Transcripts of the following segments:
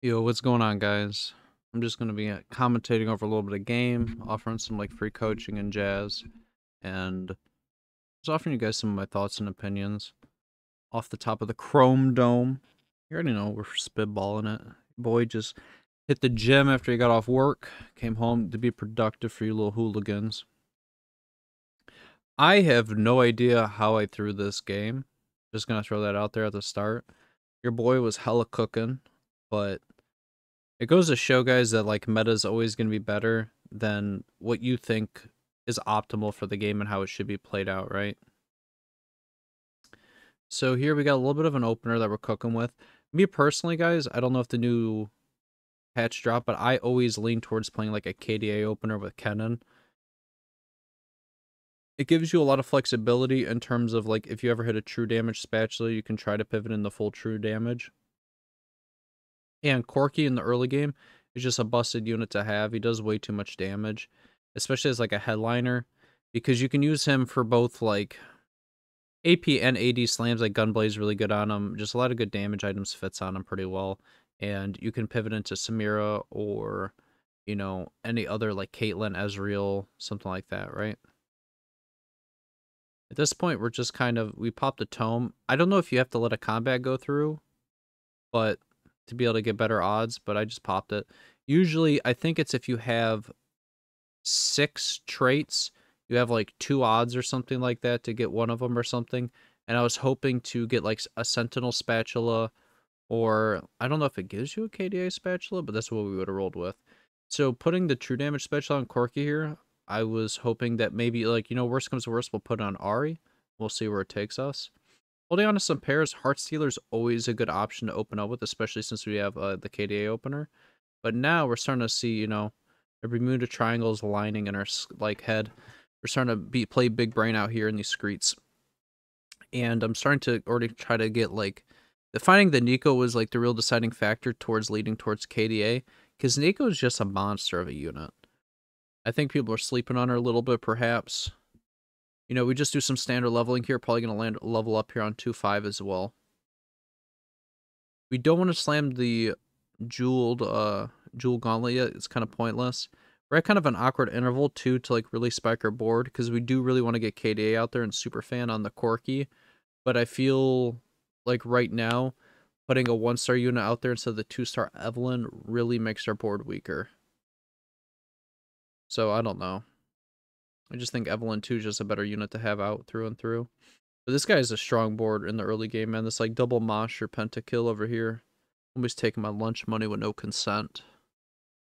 Yo, what's going on, guys? I'm just going to be commentating over a little bit of game, offering some like free coaching and jazz, and just offering you guys some of my thoughts and opinions off the top of the Chrome Dome. You already know we're spitballing it. Boy just hit the gym after he got off work, came home to be productive for you little hooligans. I have no idea how I threw this game. Just gonna throw that out there at the start. Your boy was hella cooking, but it goes to show, guys, that like meta is always going to be better than what you think is optimal for the game and how it should be played out, right? So here we got a little bit of an opener that we're cooking with. Me personally, guys, I don't know if the new patch dropped, but I always lean towards playing like a KDA opener with Kennen. It gives you a lot of flexibility in terms of like if you ever hit a true damage spatula, you can try to pivot into full true damage. And Corki in the early game is just a busted unit to have. He does way too much damage, especially as like a headliner, because you can use him for both like AP and AD slams. Like Gunblade is really good on him. Just a lot of good damage items fits on him pretty well. And you can pivot into Samira or, you know, any other like Caitlyn, Ezreal, something like that, right? At this point, we're just kind of, we popped a tome. I don't know if you have to let a combat go through, but to be able to get better odds, but I just popped it. Usually, I think it's if you have 6 traits, you have like 2 odds or something like that to get one of them or something. And I was hoping to get like a Sentinel spatula, or I don't know if it gives you a KDA spatula, but that's what we would have rolled with. So putting the true damage spatula on Corki here, I was hoping that maybe like, you know, worst comes to worst, we'll put it on Ahri. We'll see where it takes us. Holding on to some pairs, Heartstealer is always a good option to open up with, especially since we have the KDA opener. But now we're starting to see, you know, the Bermuda Triangles aligning in our like head. We're starting to play big brain out here in these streets, and I'm starting to already try to get like finding the Nico was like the real deciding factor towards leading towards KDA, because Nico is just a monster of a unit. I think people are sleeping on her a little bit, perhaps. You know, we just do some standard leveling here. Probably going to land level up here on 2-5 as well. We don't want to slam the jeweled jewel gauntlet yet. It's kind of pointless. We're at kind of an awkward interval too to like really spike our board, because we do really want to get KDA out there and Superfan on the Corki. But I feel like right now putting a 1-star unit out there instead of the 2-star Evelyn really makes our board weaker. So I don't know. I just think Evelyn 2 is just a better unit to have out through and through. But this guy is a strong board in the early game, man. This like double mosh or pentakill over here. Always taking my lunch money with no consent.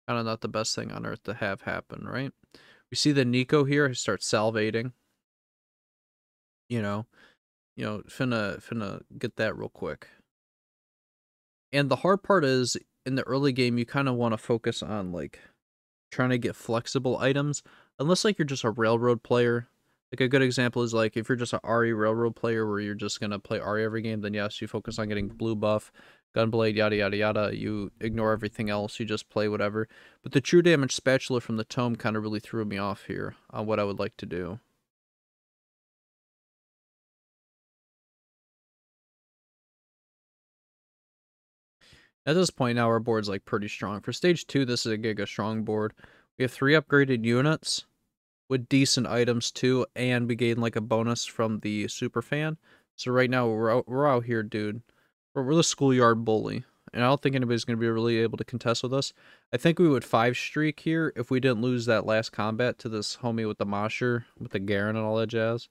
Kind of not the best thing on earth to have happen, right? We see the Nico here. He starts salvating. You know, finna get that real quick. And the hard part is in the early game, you kind of want to focus on like trying to get flexible items, unless like you're just a railroad player. Like a good example is like if you're just an Ahri railroad player where you're just gonna play Ahri every game, then yes, you focus on getting blue buff, gunblade, yada yada yada. You ignore everything else, you just play whatever. But the true damage spatula from the tome kind of really threw me off here on what I would like to do. At this point now, our board's like pretty strong. For stage 2, this is a giga strong board. We have 3 upgraded units with decent items too, and we gain like a bonus from the super fan. So right now we're out here, dude. We're the schoolyard bully, and I don't think anybody's gonna be really able to contest with us. I think we would 5 streak here if we didn't lose that last combat to this homie with the Mosher, with the Garen and all that jazz.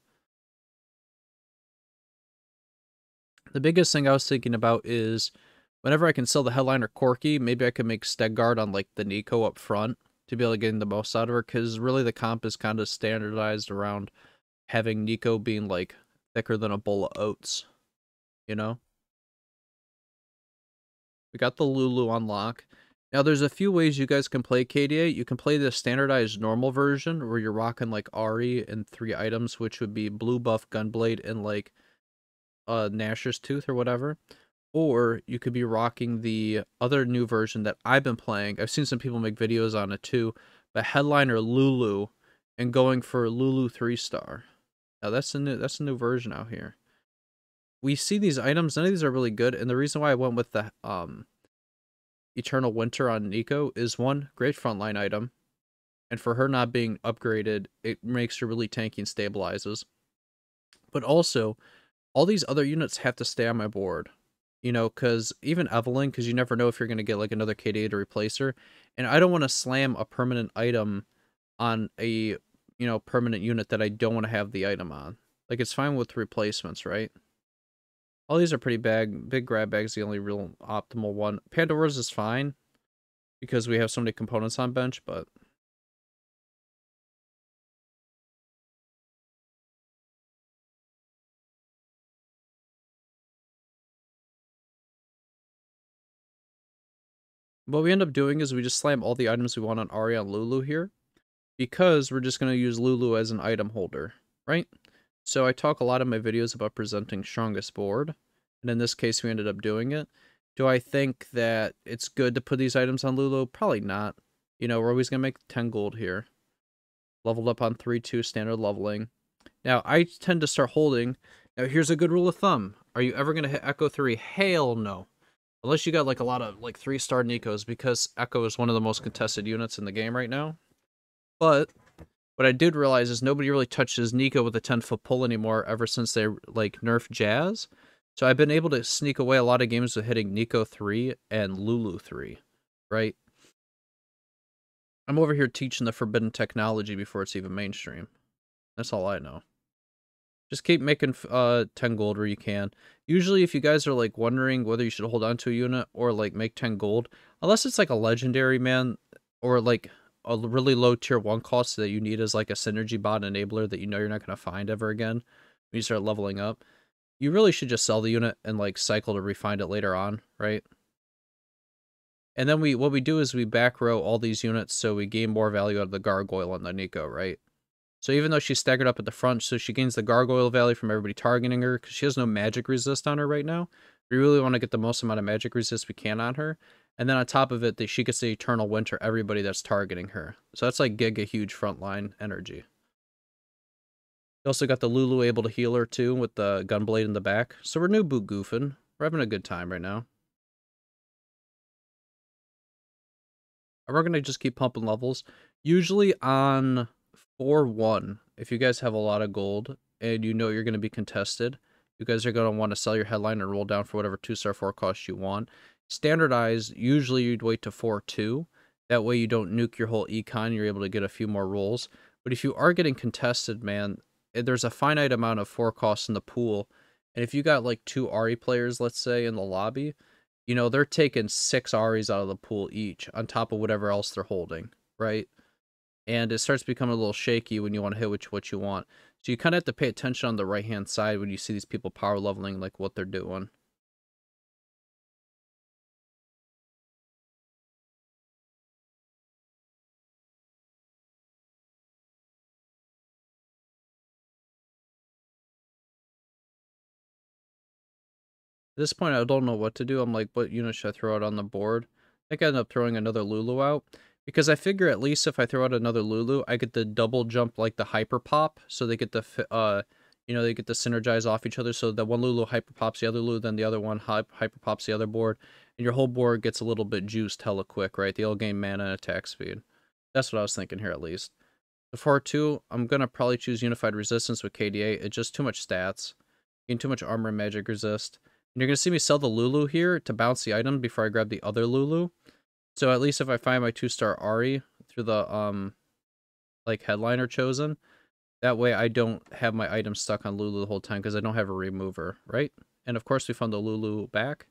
The biggest thing I was thinking about is whenever I can sell the headliner Corki, maybe I could make Stegard on like the Nico up front to be able to get the most out of her, because really the comp is kind of standardized around having Nico being like thicker than a bowl of oats, you know? We got the Lulu on lock. Now there's a few ways you guys can play KDA. You can play the standardized normal version where you're rocking like Ahri and 3 items, which would be blue buff, gunblade, and like Nashor's Tooth or whatever. Or you could be rocking the other new version that I've been playing. I've seen some people make videos on it too, but headliner Lulu and going for Lulu 3-star. Now that's a new version out here. We see these items, none of these are really good, and the reason why I went with the Eternal Winter on Nico is one great frontline item, and for her not being upgraded, it makes her really tanky and stabilizes. But also, all these other units have to stay on my board. You know, because even Evelyn, because you never know if you're going to get like another KDA to replace her. And I don't want to slam a permanent item on a, permanent unit that I don't want to have the item on. Like, it's fine with replacements, right? All these are pretty bad. Big grab bag's the only real optimal one. Pandora's is fine because we have so many components on bench, but what we end up doing is we just slam all the items we want on Ahri on Lulu here because we're just going to use Lulu as an item holder, right? So I talk a lot in my videos about presenting strongest board, and in this case we ended up doing it. Do I think that it's good to put these items on Lulu? Probably not. You know, we're always going to make 10 gold here. Leveled up on 3-2 standard leveling. Now, I tend to start holding. Now, here's a good rule of thumb. Are you ever going to hit Echo 3? Hell no. Unless you got like a lot of like 3-star Nikos, because Echo is one of the most contested units in the game right now. But what I did realize is nobody really touches Nico with a 10-foot pull anymore ever since they like nerfed Jazz. So I've been able to sneak away a lot of games with hitting Nico 3 and Lulu 3, right? I'm over here teaching the forbidden technology before it's even mainstream. That's all I know. Just keep making 10 gold where you can. Usually if you guys are like wondering whether you should hold on to a unit or like make 10 gold, unless it's like a legendary, man, or like a really low tier 1 cost that you need as like a synergy bot enabler that you know you're not going to find ever again when you start leveling up, you really should just sell the unit and like cycle to refine it later on, right? And then what we do is we back row all these units so we gain more value out of the Gargoyle and the Nico, right? So even though she's staggered up at the front, so she gains the Gargoyle value from everybody targeting her, because she has no magic resist on her right now. We really want to get the most amount of magic resist we can on her. And then on top of it, she gets the Eternal Winter, everybody that's targeting her. So that's like giga huge frontline energy. We also got the Lulu able to heal her too, with the Gunblade in the back. So we're new boot goofing. We're having a good time right now. And we're going to just keep pumping levels. Usually on 4-1, if you guys have a lot of gold and you know you're going to be contested, you guys are going to want to sell your headline and roll down for whatever 2-star 4 cost you want. Standardized, usually you'd wait to 4-2. That way you don't nuke your whole econ. You're able to get a few more rolls. But if you are getting contested, man, there's a finite amount of 4 costs in the pool. And if you got like 2 Ahri players, let's say, in the lobby, you know, they're taking 6 Ahris out of the pool each on top of whatever else they're holding, right? And it starts becoming a little shaky when you want to hit what you want. So you kind of have to pay attention on the right-hand side when you see these people power leveling, like what they're doing. At this point, I don't know what to do. I'm like, what unit should I throw out on the board? I think I end up throwing another Lulu out. Because I figure at least if I throw out another Lulu, I get the double jump like the hyper pop. So they get the, they get to synergize off each other. So that one Lulu hyper pops the other Lulu, then the other one hyper pops the other board. And your whole board gets a little bit juiced hella quick, right? They'll gain mana and attack speed. That's what I was thinking here at least. The 4-2, I'm going to probably choose Unified Resistance with KDA. It's just too much stats. Gain too much armor and magic resist. And you're going to see me sell the Lulu here to bounce the item before I grab the other Lulu. So at least if I find my 2-star Ahri through the, like, headliner chosen, that way I don't have my item stuck on Lulu the whole time because I don't have a remover, right? And of course we found the Lulu back.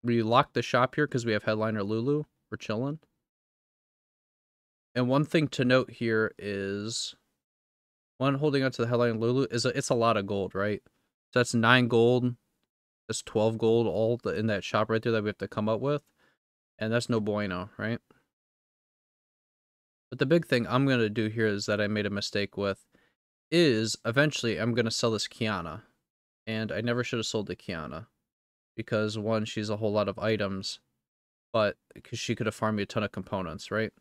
We locked the shop here because we have headliner Lulu. We're chilling. And one thing to note here is, one, holding on to the headliner Lulu is it's a lot of gold, right? So that's 9 gold. That's 12 gold all in that shop right there that we have to come up with. And that's no bueno, right? But the big thing I'm going to do here is that I made a mistake with is eventually I'm going to sell this Kiana. And I never should have sold the Kiana. Because one, she's a whole lot of items. But because she could have farmed me a ton of components, right?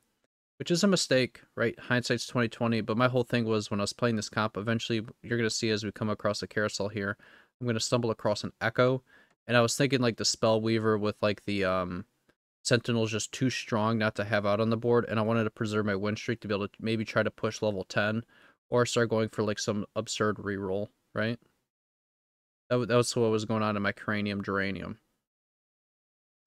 Which is a mistake, right? Hindsight's 2020. But my whole thing was when I was playing this comp, eventually you're going to see as we come across the carousel here, I'm going to stumble across an Echo. And I was thinking like the Spell Weaver with like the Sentinel's just too strong not to have out on the board, and I wanted to preserve my win streak to be able to maybe try to push level 10 or start going for like some absurd reroll, right? That was what was going on in my Cranium Geranium.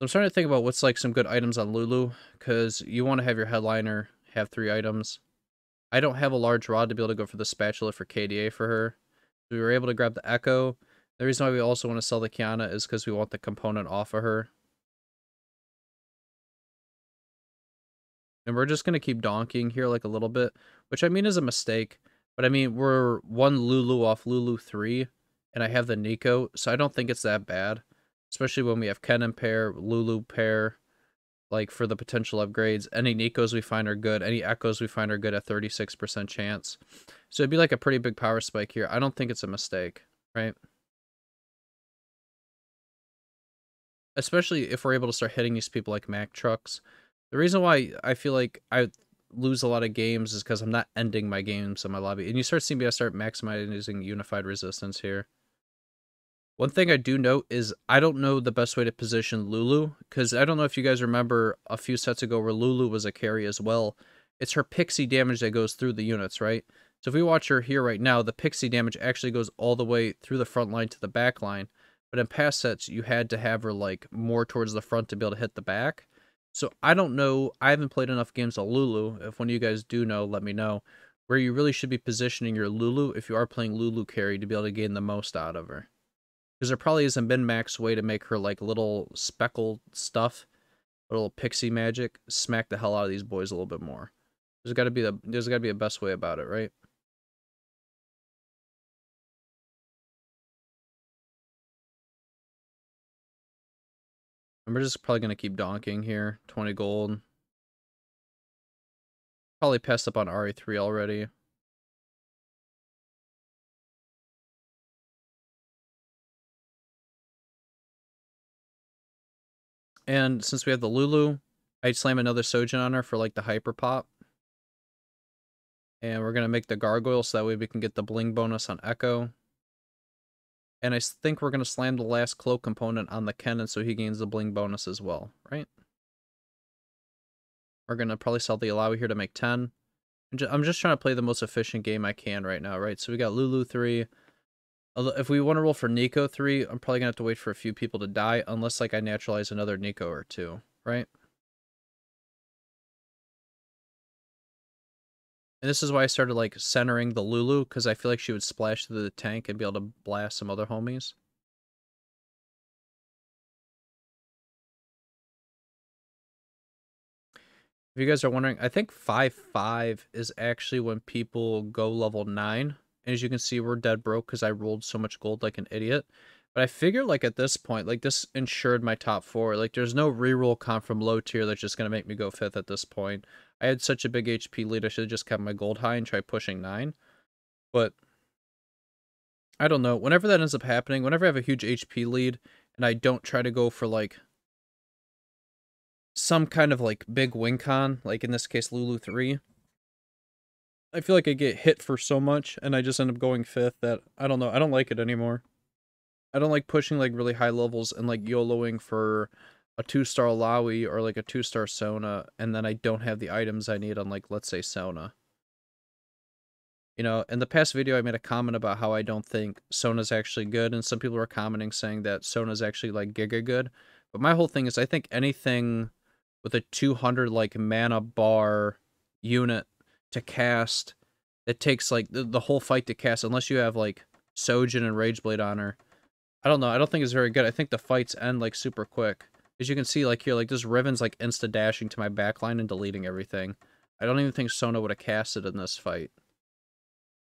I'm starting to think about what's like some good items on Lulu, because you want to have your headliner have 3 items. I don't have a large rod to be able to go for the spatula for KDA for her. We were able to grab the Echo. The reason why we also want to sell the Kiana is because we want the component off of her. And we're just going to keep donkeying here like a little bit, which I mean is a mistake. But I mean, we're 1 Lulu off Lulu 3, and I have the Nico, so I don't think it's that bad. Especially when we have Ken and pair, Lulu pair, like for the potential upgrades. Any Nikos we find are good. Any Echoes we find are good at 36% chance. So it'd be like a pretty big power spike here. I don't think it's a mistake, right? Especially if we're able to start hitting these people like Mack trucks. The reason why I feel like I lose a lot of games is because I'm not ending my games in my lobby. And you start seeing me start maximizing unified resistance here. One thing I do note is I don't know the best way to position Lulu, because I don't know if you guys remember a few sets ago where Lulu was a carry as well. It's her pixie damage that goes through the units, right? So if we watch her here right now, the pixie damage actually goes all the way through the front line to the back line. But in past sets, you had to have her like more towards the front to be able to hit the back. So I don't know. I haven't played enough games of Lulu. If one of you guys do know, let me know. Where you really should be positioning your Lulu if you are playing Lulu carry to be able to gain the most out of her. Because there probably is a min-max way to make her like little speckled stuff, little pixie magic, smack the hell out of these boys a little bit more. There's gotta be a best way about it, right? And we're just probably gonna keep donking here. 20 gold. Probably passed up on RE3 already. And since we have the Lulu, I'd slam another Sojin on her for like the hyper pop. And we're gonna make the gargoyle so that way we can get the bling bonus on Echo. And I think we're gonna slam the last cloak component on the Kennen so he gains the bling bonus as well, right? We're gonna probably sell the Alawi here to make 10. I'm just trying to play the most efficient game I can right now, right? So we got Lulu 3. If we want to roll for Nico 3, I'm probably gonna have to wait for a few people to die, unless like I naturalize another Nico or 2, right? And this is why I started like centering the Lulu, because I feel like she would splash through the tank and be able to blast some other homies. If you guys are wondering, I think 5-5 is actually when people go level 9. And as you can see, we're dead broke because I rolled so much gold like an idiot. But I figure like at this point, like this ensured my top 4. Like there's no reroll comp from low tier that's just going to make me go 5th at this point. I had such a big HP lead, I should have just kept my gold high and tried pushing 9. But I don't know. Whenever that ends up happening, whenever I have a huge HP lead and I don't try to go for like some kind of like big win con, like in this case Lulu 3, I feel like I get hit for so much and I just end up going 5th that I don't know, I don't like it anymore. I don't like pushing like really high levels and like YOLOing for a 2-star Lawi or like a 2-star Sona and then I don't have the items I need on like let's say Sona. You know, in the past video I made a comment about how I don't think Sona's actually good, and some people were commenting saying that Sona's actually like giga good. But my whole thing is I think anything with a 200 like mana bar unit to cast, it takes like the whole fight to cast unless you have like Sojin and Rageblade on her. I don't know, I don't think it's very good. I think the fights end like super quick. As you can see like here, like this Riven's like insta dashing to my backline and deleting everything. I don't even think Sona would have casted in this fight.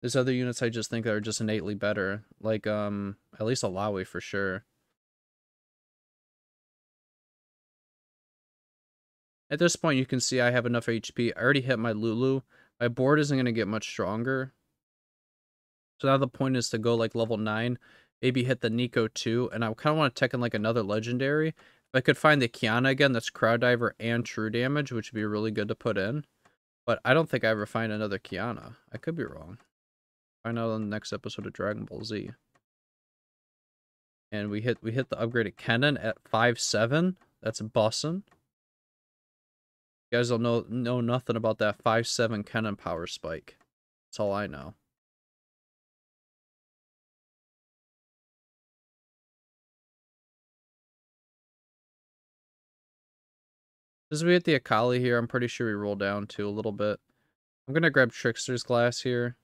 There's other units I just think are just innately better. Like, at least Alawi for sure. At this point, you can see I have enough HP. I already hit my Lulu. My board isn't going to get much stronger. So now the point is to go, like, level 9. Maybe hit the Nico too. And I kind of want to tech in, like, another legendary. If I could find the Kiana again, that's Crowd Diver and True Damage, which would be really good to put in. But I don't think I ever find another Kiana. I could be wrong. Find out on the next episode of Dragon Ball Z. And we hit the upgraded cannon at 5.7. That's bussin'. You guys don't know nothing about that 5.7 cannon power spike. That's all I know. As we hit the Akali here, I'm pretty sure we roll down too a little bit. I'm gonna grab Trickster's Glass here.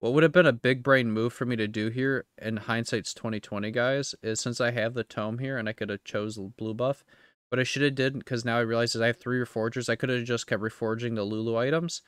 What would have been a big brain move for me to do here, in hindsight's 2020, guys, is since I have the tome here and I could have chose blue buff, but I should have did, because now I realize that I have 3 reforgers, I could have just kept reforging the Lulu items,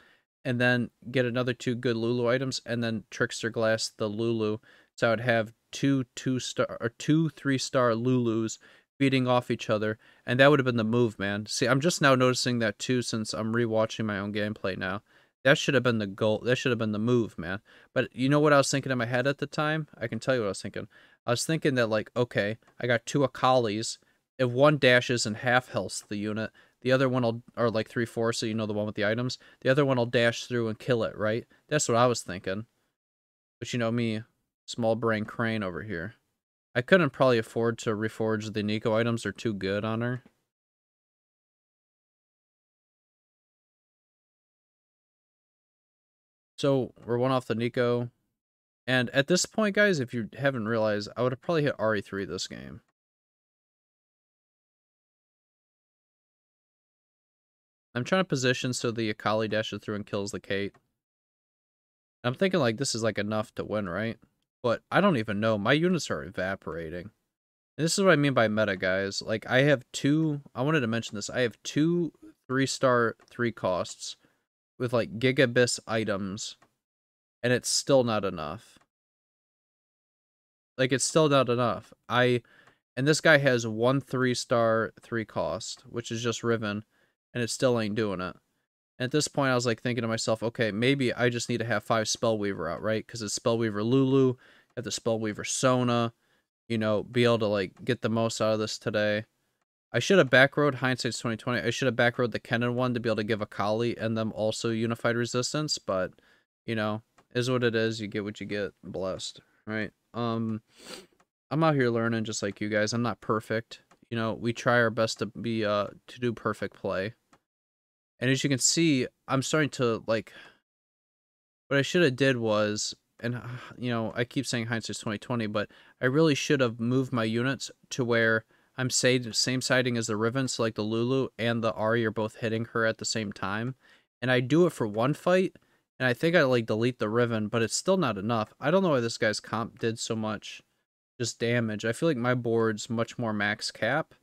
and then get another 2 good Lulu items, and then Trickster Glass the Lulu, so I would have 2 3-star Lulus feeding off each other, and that would have been the move, man. See, I'm just now noticing that too, since I'm rewatching my own gameplay now. That should have been the goal. That should have been the move, man. But you know what I was thinking in my head at the time? I can tell you what I was thinking. I was thinking that, like, okay, I got 2 Akalis. If one dashes and half healths the unit, the other one will, or like 3/4, so you know the one with the items, the other one will dash through and kill it, right? That's what I was thinking. But you know me, small brain crane over here. I couldn't probably afford to reforge the Nico items. They're too good on her. So we're one off the Nico. And at this point, guys, if you haven't realized, I would have probably hit RE3 this game. I'm trying to position so the Akali dashes through and kills the Kate. I'm thinking, like, this is, like, enough to win, right? But I don't even know. My units are evaporating. And this is what I mean by meta, guys. Like, I have 2... I wanted to mention this. I have 2 3-star 3 costs with, like, Gigabyss items. And it's still not enough. Like, it's still not enough. And this guy has 1 3-star 3 cost, which is just Riven, and it still ain't doing it. And at this point, I was like thinking to myself, okay, maybe I just need to have 5 Spellweaver out, right? Because it's Spellweaver Lulu, have the Spellweaver Sona, you know, be able to, like, get the most out of this today. I should have backrode, hindsight's 2020, I should have backrode the Kennen one to be able to give Akali and them also unified resistance, but, you know, is what it is. You get what you get. Blessed, right? I'm out here learning just like you guys. I'm not perfect. You know, we try our best to be to do perfect play. And as you can see, I'm starting to, like, what I should have did was, and you know, I keep saying hindsight's 2020, but I really should have moved my units to where I'm same siding as the Riven, so like the Lulu and the Ahri are both hitting her at the same time. And I do it for one fight, and I think I like delete the Riven, but it's still not enough. I don't know why this guy's comp did so much just damage. I feel like my board's much more max cap,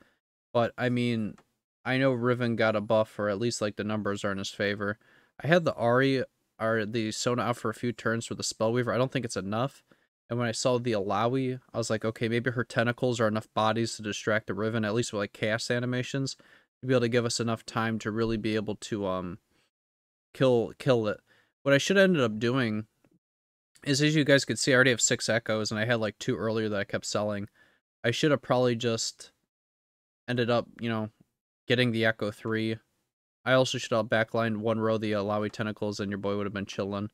but I mean, I know Riven got a buff, or at least like the numbers are in his favor. I had the Ahri or the Sona out for a few turns for the Spellweaver. I don't think it's enough. And when I saw the Alawi, I was like, okay, maybe her tentacles are enough bodies to distract the Riven, at least with like cast animations, to be able to give us enough time to really be able to kill it. What I should have ended up doing is, as you guys could see, I already have 6 echoes, and I had like 2 earlier that I kept selling. I should have probably just ended up, you know, getting the Echo 3. I also should have backlined 1 row the Alawi tentacles, and your boy would have been chilling.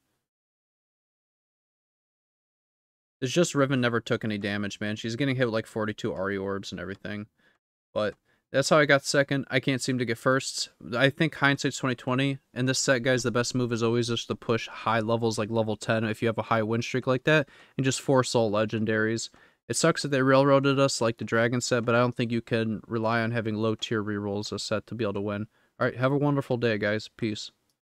It's just Riven never took any damage, man. She's getting hit with like 42 Ahri orbs and everything. But that's how I got second. I can't seem to get first. I think hindsight's 2020. In this set, guys, the best move is always just to push high levels like level 10 if you have a high win streak like that, and just force all legendaries. It sucks that they railroaded us like the Dragon set, but I don't think you can rely on having low tier rerolls a set to be able to win. Alright, have a wonderful day, guys. Peace.